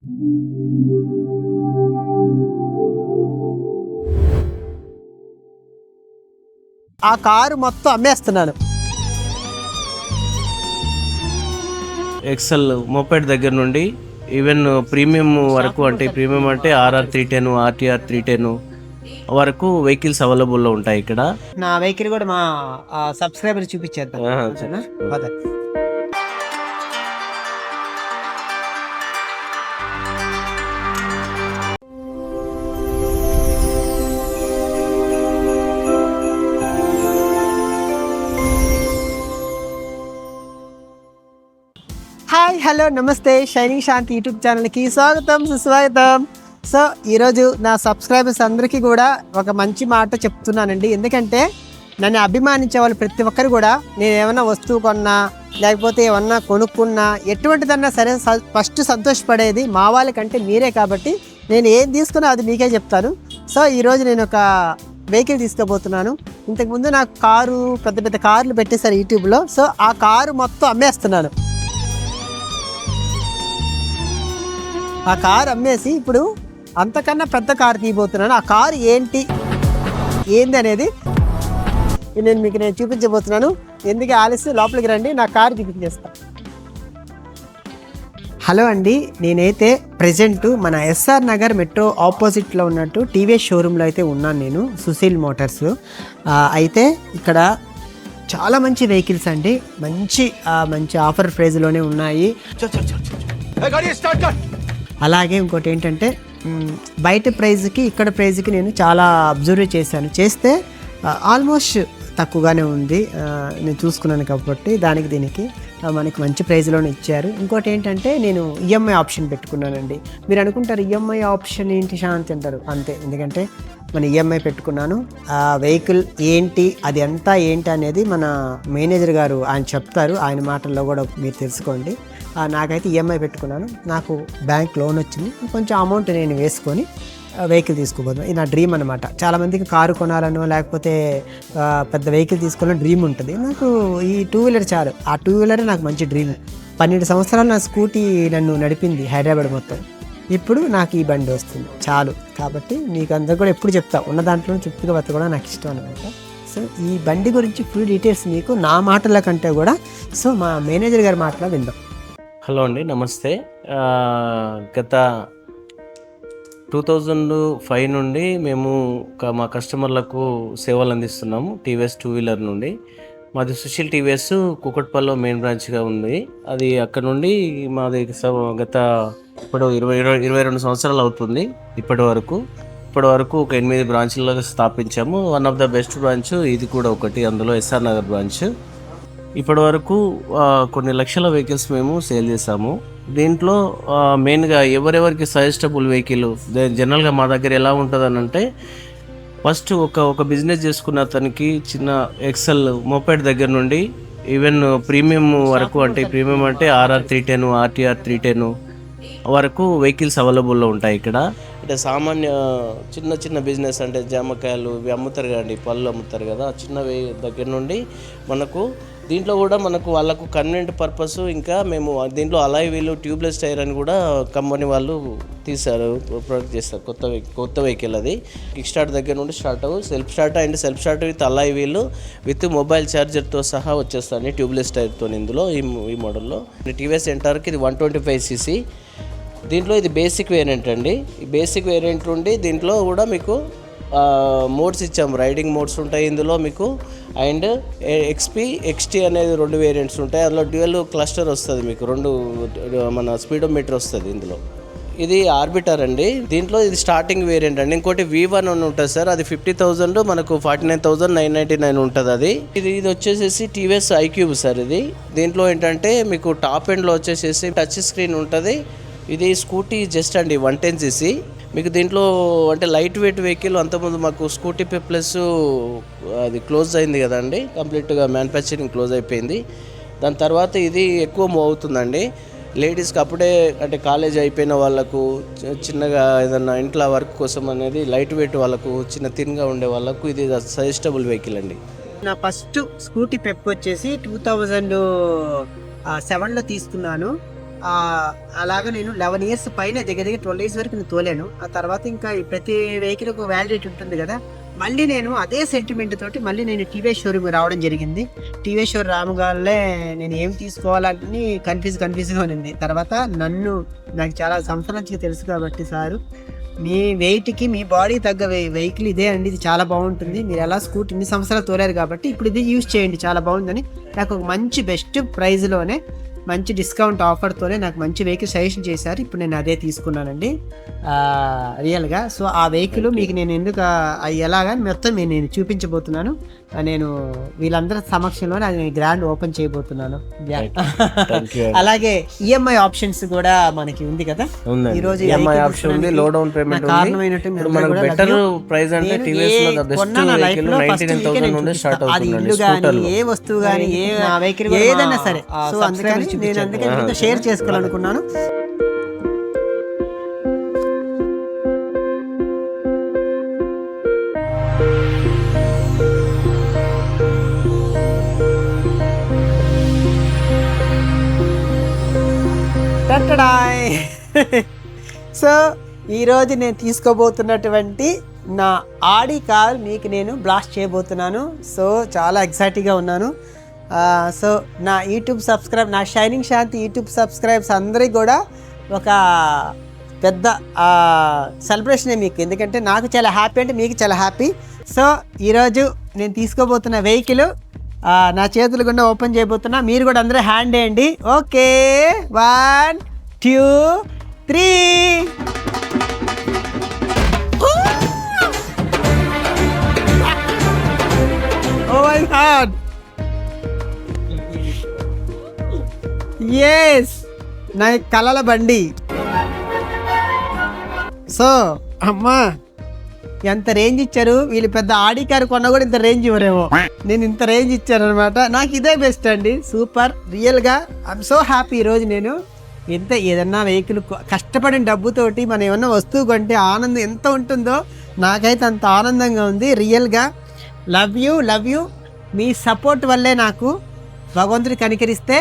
ఆ కారు మొత్తం అమ్మేస్తున్నాను. XL moped దగ్గర నుండి ఈవెన్ ప్రీమియం వరకు, అంటే ప్రీమియం అంటే ఆర్ఆర్ 310, ఆర్టీఆర్ 310 వరకు వెహికల్స్ అవైలబుల్లో ఉంటాయి ఇక్కడ. నా వెహికల్ కూడా మా సబ్స్క్రైబర్ చూపించేద్దాం. హాయ్, హలో, నమస్తే. షైనింగ్ శాంతి యూట్యూబ్ ఛానల్కి స్వాగతం, సుస్వాగతం. సో ఈరోజు నా సబ్స్క్రైబర్స్ అందరికీ కూడా ఒక మంచి మాట చెప్తున్నానండి. ఎందుకంటే నన్ను అభిమానించే వాళ్ళు ప్రతి ఒక్కరు కూడా నేను ఏమన్నా వస్తువు కొన్నా లేకపోతే ఏమన్నా కొనుక్కున్నా ఎటువంటిదన్నా సరే ఫస్ట్ సంతోషపడేది మా వాళ్ళకంటే మీరే. కాబట్టి నేను ఏం తీసుకున్నా అది మీకే చెప్తాను. సో ఈరోజు నేను ఒక వెహికల్ తీసుకోబోతున్నాను. ఇంతకుముందు నాకు కారు, పెద్ద పెద్ద కార్లు పెట్టేశారు యూట్యూబ్లో. సో ఆ కారు మొత్తం అమ్మేస్తున్నాను. ఆ కారు అమ్మేసి ఇప్పుడు అంతకన్నా పెద్ద కారు తీయబోతున్నాను. ఆ కారు ఏంది అనేది నేను చూపించబోతున్నాను. ఎందుకు ఆలస్యం, లోపలికి రండి, నా కారు చూపించేస్తా. హలో అండి, నేనైతే ప్రజెంట్ మన ఎస్ఆర్ నగర్ మెట్రో ఆపోజిట్లో ఉన్నట్టు టీవీఎస్ షోరూంలో అయితే ఉన్నాను నేను, సుశీల్ మోటార్స్. అయితే ఇక్కడ చాలా మంచి వెహికల్స్ అండి, మంచి ఆఫర్ ప్రైజ్లోనే ఉన్నాయి. అలాగే ఇంకోటి ఏంటంటే బయట ప్రైజ్కి ఇక్కడ ప్రైజ్కి నేను చాలా అబ్జర్వ్ చేస్తే ఆల్మోస్ట్ తక్కువగానే ఉంది. నేను చూసుకున్నాను కాబట్టి దీనికి మనకి మంచి ప్రైజ్లోనే ఇచ్చారు. ఇంకోటి ఏంటంటే నేను ఈఎంఐ ఆప్షన్ పెట్టుకున్నానండి. మీరు అనుకుంటారు ఈఎంఐ ఆప్షన్ ఏంటి శాంతి అంటారు, అంతే. ఎందుకంటే మన ఈఎంఐ పెట్టుకున్నాను. ఆ వెహికల్ అది ఎంత ఏంటి అనేది మన మేనేజర్ గారు ఆయన చెప్తారు, ఆయన మాటల్లో కూడా మీరు తెలుసుకోండి. నాకైతే ఈఎంఐ పెట్టుకున్నాను. నాకు బ్యాంక్ లోన్ వచ్చింది, కొంచెం అమౌంట్ నేను వేసుకొని వెహికల్ తీసుకోబోతున్నాను. ఇది నా డ్రీమ్ అనమాట. చాలామందికి కారు కొనాలనో లేకపోతే పెద్ద వెహికల్ తీసుకోవాలని డ్రీమ్ ఉంటుంది. నాకు ఈ 2 వీలర్ చాలు. ఆ 2 వీలర్ నాకు మంచి డ్రీమ్. 12 సంవత్సరాలు నా స్కూటీ నన్ను నడిపింది హైదరాబాద్ మొత్తం. ఇప్పుడు నాకు ఈ బండి వస్తుంది చాలు. కాబట్టి మీకు అందరు కూడా ఎప్పుడు చెప్తా, ఉన్న దాంట్లో తృప్తిగా బతకడం నాకు ఇష్టం అనమాట. సో ఈ బండి గురించి ఫుల్ డీటెయిల్స్ మీకు నా మాటల కంటే కూడా సో మా మేనేజర్ గారి మాటలో విందాం. హలో అండి, నమస్తే. గత 2005 నుండి మేము మా కస్టమర్లకు సేవలు అందిస్తున్నాము. టీవీఎస్ 2 వీలర్ నుండి. మాది సుశీల్ టీవీఎస్ కూకట్పల్లిలో మెయిన్ బ్రాంచ్గా ఉంది. అది అక్కడ నుండి మాది గత ఇప్పుడు 22 సంవత్సరాలు అవుతుంది. ఇప్పటి వరకు ఒక 8 బ్రాంచ్లలో స్థాపించాము. One of the best branch ఇది కూడా ఒకటి, అందులో ఎస్ఆర్ నగర్ బ్రాంచ్. ఇప్పటి వరకు కొన్ని లక్షల వెహికల్స్ మేము సేల్ చేసాము. దీంట్లో మెయిన్గా ఎవరెవరికి సజెస్టబుల్ వెహికల్ జనరల్గా మా దగ్గర ఎలా ఉంటుందని అంటే, ఫస్ట్ ఒక బిజినెస్ చేసుకున్న అతనికి చిన్న ఎక్సెల్ మోపెడ్ దగ్గర నుండి ఈవెన్ ప్రీమియం వరకు, అంటే ప్రీమియం అంటే ఆర్ఆర్ 310, ఆర్టీఆర్ 310 వరకు వెహికల్స్ అవైలబుల్లో ఉంటాయి ఇక్కడ. అంటే సామాన్య చిన్న బిజినెస్ అంటే జామకాయలు ఇవి అమ్ముతారు కదండి, పళ్ళు అమ్ముతారు కదా, చిన్న దగ్గర నుండి మనకు దీంట్లో కూడా మనకు వాళ్ళకు కన్వీనియంట్ పర్పస్. ఇంకా మేము దీంట్లో అలాయ్ వీలు, ట్యూబ్లెస్ టైర్ అని కూడా కంపెనీ వాళ్ళు తీశారు, ప్రొడక్ట్ చేస్తారు. కొత్త వెహికల్ అది. కిక్ స్టార్ట్ దగ్గర నుండి start self start with Alai వీలు విత్ మొబైల్ ఛార్జర్తో సహా వచ్చేస్తాను, ట్యూబ్లెస్ టైర్తో. ఇందులో ఈ మోడల్లో టీవీఎస్ ఎంటార్కి ఇది 125cc. దీంట్లో ఇది బేసిక్ వేరియంట్ అండి. ఈ బేసిక్ వేరియంట్ నుండి దీంట్లో కూడా మీకు మోడ్స్ ఇచ్చాము, రైడింగ్ మోడ్స్ ఉంటాయి ఇందులో మీకు. అండ్ XP, XT అనేది 2 వేరియంట్స్ ఉంటాయి. అందులో డ్యూయల్ క్లస్టర్ వస్తుంది మీకు, 2 మన స్పీడోమీటర్ వస్తుంది ఇందులో. ఇది ఆర్బిటర్ అండి. దీంట్లో ఇది స్టార్టింగ్ వేరియంట్ అండి. ఇంకోటి V1 అని ఉంటుంది సార్, అది 50,000 మనకు 49,999 ఉంటుంది అది. ఇది వచ్చేసేసి టీవీఎస్ iQube సార్ ఇది. దీంట్లో ఏంటంటే మీకు టాప్ ఎండ్లో వచ్చేసేసి టచ్ స్క్రీన్ ఉంటుంది. ఇది స్కూటీ జస్ట్ అండి 110cc. మీకు దీంట్లో అంటే లైట్ వెయిట్ వెహికల్. అంతకుముందు మాకు స్కూటీ ప్లస్ అది క్లోజ్ అయింది కదండి, కంప్లీట్గా మ్యానుఫ్యాక్చరింగ్ క్లోజ్ అయిపోయింది. దాని తర్వాత ఇది ఎక్కువ మూవ్ అవుతుందండి లేడీస్కి. అప్పుడే అంటే కాలేజ్ అయిపోయిన వాళ్ళకు, చిన్నగా ఏదన్నా ఇంట్లో వర్క్ కోసం అనేది, లైట్ వెయిట్ వాళ్ళకు, చిన్న థిన్గా ఉండే వాళ్ళకు ఇది సజెస్టబుల్ వెహికల్ అండి. నా ఫస్ట్ స్కూటీ పెప్ వచ్చేసి 2007లో తీసుకున్నాను. అలాగా నేను 11 ఇయర్స్ పైన దగ్గర 12 ఇయర్స్ వరకు నేను తోలాను. ఆ తర్వాత ఇంకా ఈ ప్రతి వెహికల్ ఒక వ్యాలిడిటీ ఉంటుంది కదా, మళ్ళీ నేను అదే సెంటిమెంట్ తోటి మళ్ళీ నేను టీవీఎస్ షోరూమ్ రావడం జరిగింది. టీవీఎస్ షోరూమ్ రామగానే నేను ఏం తీసుకోవాలని కన్ఫ్యూజ్గా ఉంది. తర్వాత నాకు చాలా సంవత్సరాల నుంచి తెలుసు కాబట్టి సారు, మీ వెయిట్కి మీ బాడీ తగ్గ వెహికల్ ఇదే అండి, ఇది చాలా బాగుంటుంది, మీరు ఎలా స్కూటీ ఇన్ని సంవత్సరాలు తోలారు కాబట్టి ఇప్పుడు ఇది యూజ్ చేయండి, చాలా బాగుందని నాకు ఒక మంచి బెస్ట్ ప్రైస్లోనే మంచి డిస్కౌంట్ ఆఫర్తోనే నాకు మంచి వెహికల్ సజెషన్ చేశారు. ఇప్పుడు నేను అదే తీసుకున్నానండి రియల్గా. సో ఆ వెహికల్ మీకు నేను ఎందుకు ఎలాగా మొత్తం నేను చూపించబోతున్నాను. నేను వీళ్ళందరి సమక్షంలోనే అది గ్రాండ్ ఓపెన్ చేయబోతున్నాను. అలాగే ఈఎంఐ ఆప్షన్స్ కూడా మనకి ఉంది కదా, ఈ రోజు అది ఇల్లు కానీ ఏ వస్తువు కానీ ఏదైనా సరే. సో అందుకని నేను మీతో షేర్ చేసుకోవాలనుకున్నాను. సో ఈరోజు నేను తీసుకోబోతున్నటువంటి నా ఆడి కార్ మీకు నేను బ్లాస్ట్ చేయబోతున్నాను. సో చాలా ఎక్సైటింగ్గా ఉన్నాను. సో నా యూట్యూబ్ సబ్స్క్రైబ్, నా షైనింగ్ శాంతి యూట్యూబ్ సబ్స్క్రైబ్స్ అందరికీ కూడా ఒక పెద్ద సెలబ్రేషనే మీకు, ఎందుకంటే నాకు చాలా హ్యాపీ అంటే మీకు చాలా హ్యాపీ. సో ఈరోజు నేను తీసుకోబోతున్న వెహికల్ నా చేతుల గుండా ఓపెన్ చేయబోతున్నా. మీరు కూడా అందరూ హ్యాండ్ వేయండి. Okay, 1 2 3. Oh my God! Yes! నా కలల బండి. సో అమ్మా ఎంత రేంజ్ ఇచ్చారు వీళ్ళు, పెద్ద ఆడి కారు కొన్నా కూడా ఇంత రేంజ్ ఇవ్వరేమో, నేను ఇంత రేంజ్ ఇచ్చాను అనమాట. నాకు ఇదే బెస్ట్ అండి, సూపర్. రియల్గా ఐఎమ్ సో హ్యాపీ. ఈరోజు నేను ఏదన్నా వెహికల్ కష్టపడిన డబ్బుతోటి మనం ఏమన్నా వస్తువు కొంటే ఆనందం ఎంత ఉంటుందో నాకైతే అంత ఆనందంగా ఉంది రియల్గా. Love you. మీ సపోర్ట్ వల్లే నాకు భగవంతుడి కనికరిస్తే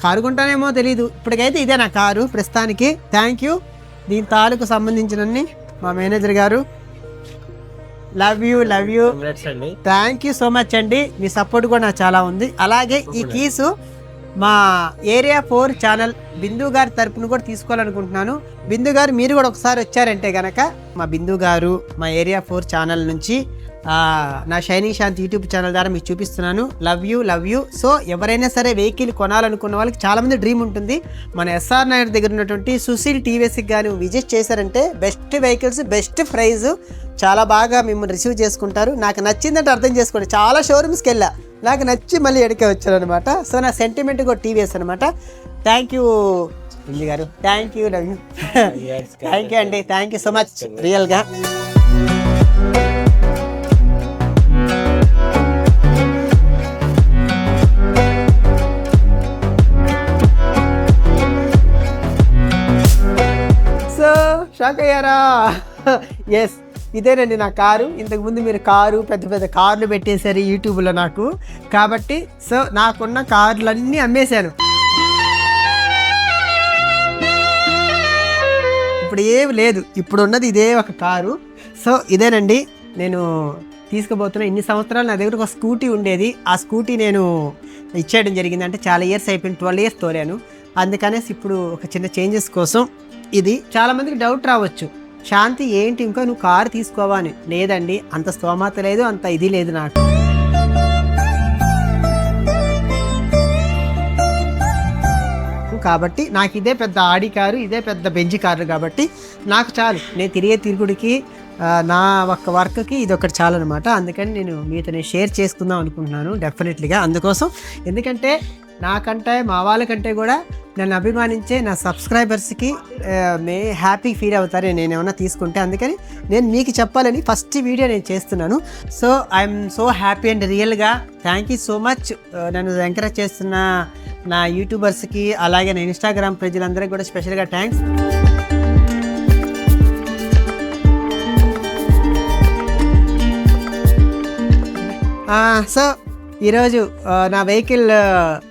కారు కొంటానేమో తెలీదు, ఇప్పటికైతే ఇదే నా కారు ప్రస్తుతానికి. Thank you. దీని తాలూకు సంబంధించినన్ని మా మేనేజర్ గారు. Love you. Thank you so much అండి, మీ సపోర్ట్ కూడా నాకు చాలా ఉంది. అలాగే ఈ కీసు మా ఏరియా 4 ఛానల్ బిందు గారి తరపున కూడా తీసుకోవాలనుకుంటున్నాను. బిందు గారు మీరు కూడా ఒకసారి వచ్చారంటే కనుక మా బిందు గారు మా ఏరియా 4 ఛానల్ నుంచి నా షైనింగ్ శాంతి యూట్యూబ్ ఛానల్ ద్వారా మీకు చూపిస్తున్నాను. Love you. సో ఎవరైనా సరే వెహికల్ కొనాలనుకున్న వాళ్ళకి చాలామంది డ్రీమ్ ఉంటుంది. మన ఎస్ఆర్ నగర్ దగ్గర ఉన్నటువంటి సుశీల్ టీవీఎస్కి కానీ విజిట్ చేశారంటే బెస్ట్ వెహికల్స్, బెస్ట్ ప్రైజ్, చాలా బాగా మిమ్మల్ని రిసీవ్ చేసుకుంటారు. నాకు నచ్చిందంటే అర్థం చేసుకోండి, చాలా షోరూమ్స్కి వెళ్ళా, నాకు నచ్చి మళ్ళీ ఎడికే వచ్చారనమాట. సో నా సెంటిమెంట్ కూడా టీవీఎస్ అనమాట. థ్యాంక్ యూ ఇంది గారు, thank you. Love you. Thank you అండి, థ్యాంక్ యూ సో మచ్ రియల్గా. షాక్ అయ్యారా? ఎస్, ఇదేనండి నా కారు. ఇంతకుముందు మీరు పెద్ద పెద్ద కార్లు పెట్టేశారు యూట్యూబ్లో నాకు, కాబట్టి సో నాకున్న కార్లన్నీ అమ్మేశాను. ఇప్పుడు ఏమి లేదు, ఇప్పుడు ఉన్నది ఇదే ఒక కారు. సో ఇదేనండి నేను తీసుకుపోతున్నా. ఇన్ని సంవత్సరాలు నా దగ్గర ఒక స్కూటీ ఉండేది, ఆ స్కూటీ నేను ఇచ్చేయడం జరిగింది. అంటే చాలా ఇయర్స్ అయిపోయింది, 12 ఇయర్స్ తోలాను. అందుకనేసి ఇప్పుడు ఒక చిన్న చేంజెస్ కోసం ఇది. చాలామందికి డౌట్ రావచ్చు, శాంతి ఏంటి ఇంకా నువ్వు కారు తీసుకోవా అని. లేదండి, అంత స్తోమత లేదు, అంత ఇది లేదు నాకు. కాబట్టి నాకు ఇదే పెద్ద ఆడి కారు, ఇదే పెద్ద బెంజ్ కారు కాబట్టి నాకు చాలు. నేను తిరుగుడికి నా ఒక్క వర్క్కి ఇది ఒకటి చాలు అనమాట. అందుకని నేను మీతో షేర్ చేసుకుందాం అనుకుంటున్నాను డెఫినెట్లీగా. అందుకోసం, ఎందుకంటే నాకంటే మా వాళ్ళకంటే కూడా నన్ను అభిమానించే నా సబ్స్క్రైబర్స్కి హ్యాపీ ఫీల్ అవుతారు నేను ఏమైనా తీసుకుంటే. అందుకని నేను మీకు చెప్పాలని ఫస్ట్ వీడియో నేను చేస్తున్నాను. So I'm so happy and రియల్గా థ్యాంక్ యూ సో మచ్. నన్ను ఎంకరేజ్ చేస్తున్న నా యూట్యూబర్స్కి, అలాగే నా ఇన్స్టాగ్రామ్ ప్రజలందరికీ కూడా స్పెషల్గా థ్యాంక్స్. సో ఈరోజు నా వెహికల్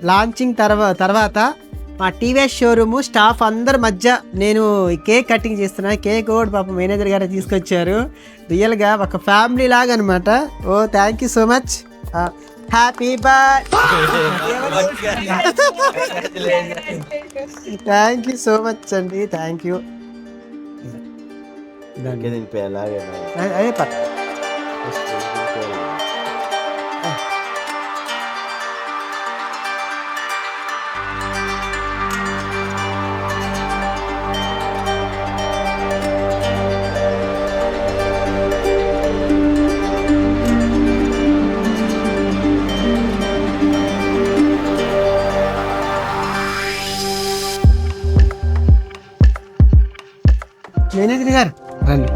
లాంచింగ్ తర్వాత మా టీవీఎస్ షోరూమ్ స్టాఫ్ అందరి మధ్య నేను ఈ కేక్ కటింగ్ చేస్తున్నాను. కేక్ కూడా పాప మేనేజర్ గారు తీసుకొచ్చారు. రియల్గా ఒక ఫ్యామిలీ లాగా అనమాట. Oh thank you so much. Happy birthday. Thank you so much అండి. Thank you. అదే పక్క మేనేజర్ గారు రండి.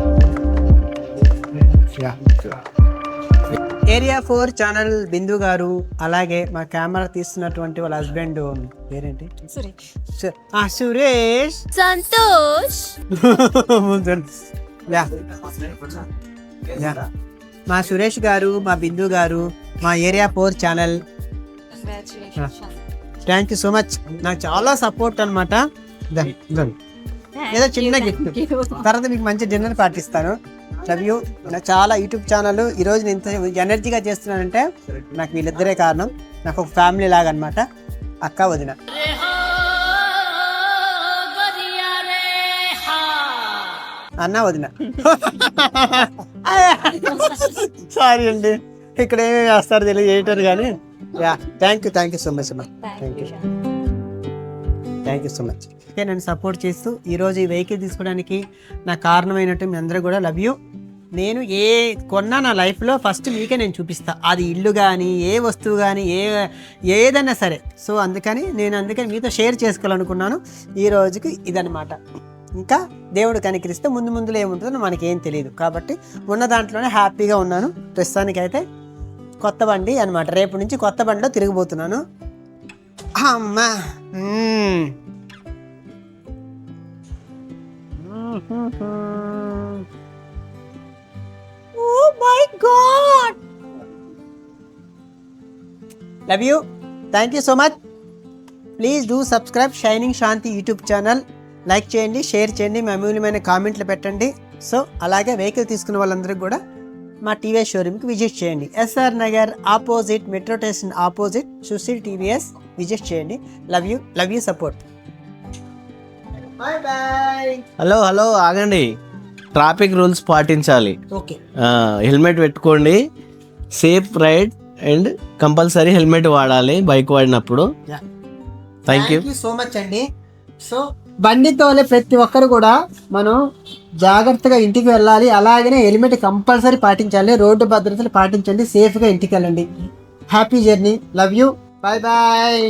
ఏరియా 4 ఛానల్ బిందు గారు, అలాగే మా కెమెరా తీస్తున్నటువంటి వాళ్ళ హస్బెండ్ పేరేంటి? సురేష్. సంతోష్. మా సురేష్ గారు, మా బిందు గారు, మా area 4 channel. Thank you so much. నాకు చాలా సపోర్ట్ అనమాట. ఏదో చిన్న గిఫ్ట్ తర్వాత మీకు మంచి డిన్నర్ పాటిస్తాను. Love you. నాకు చాలా యూట్యూబ్ ఛానల్ ఈరోజు నేను ఇంత ఎనర్జీగా చేస్తున్నానంటే నాకు వీళ్ళిద్దరే కారణం. నాకు ఒక ఫ్యామిలీ లాగా అనమాట. అక్క వదిన. అన్న వదిన. సారీ అండి, ఇక్కడ ఏమేమి వేస్తారు తెలియదు చేయటారు కానీ. థ్యాంక్ యూ సో మచ్ అమ్మా. Thank you so much. Okay, నన్ను సపోర్ట్ చేస్తూ ఈరోజు ఈ వెహికల్ తీసుకోవడానికి నాకు కారణమైనట్టు మీ అందరూ కూడా లవ్ యూ. నేను ఏ కొన్నా నా లైఫ్లో ఫస్ట్ మీకే నేను చూపిస్తా. అది ఇల్లు కానీ, ఏ వస్తువు కానీ, ఏదైనా సరే. సో అందుకని మీతో షేర్ చేసుకోవాలనుకున్నాను. ఈ రోజుకి ఇదనమాట. ఇంకా దేవుడు కనికరిస్తే ముందులో ఏముంటుందో మనకేం తెలియదు. కాబట్టి ఉన్న దాంట్లోనే హ్యాపీగా ఉన్నాను. ప్రస్తుతానికైతే కొత్త బండి అనమాట. రేపు నుంచి కొత్త బండిలో తిరిగిపోతున్నాను. అమ్మా. Oh my God! Love you. Thank you so much. Please do subscribe Shining Shanti YouTube channel. Like చేయండి, షేర్ చేయండి, మీ అమూల్యమైన కామెంట్లు పెట్టండి. సో అలాగే వెహికల్ తీసుకున్న వాళ్ళందరికీ కూడా మా టీవీఎస్ షోరూమ్కి విజిట్ చేయండి. SR Nagar opposite, metro station opposite, Sushil TVS. Visit చేయండి. Love you support. Bye bye. Hello ఆగండి. ట్రాఫిక్ రూల్స్ పాటించాలి. ఓకే, హెల్మెట్ పెట్టుకోండి. Safe ride and compulsory helmet వాడాలి బైక్ వాడినప్పుడు. థ్యాంక్ యూ సో మచ్ అండి. సో బండి తోలే ప్రతి ఒక్కరు కూడా మనం జాగ్రత్తగా ఇంటికి వెళ్ళాలి. అలాగనే హెల్మెట్ కంపల్సరీ పాటించాలి. రోడ్డు భద్రతలు పాటించండి. సేఫ్గా ఇంటికి వెళ్ళండి. Happy journey. Love you. Bye bye.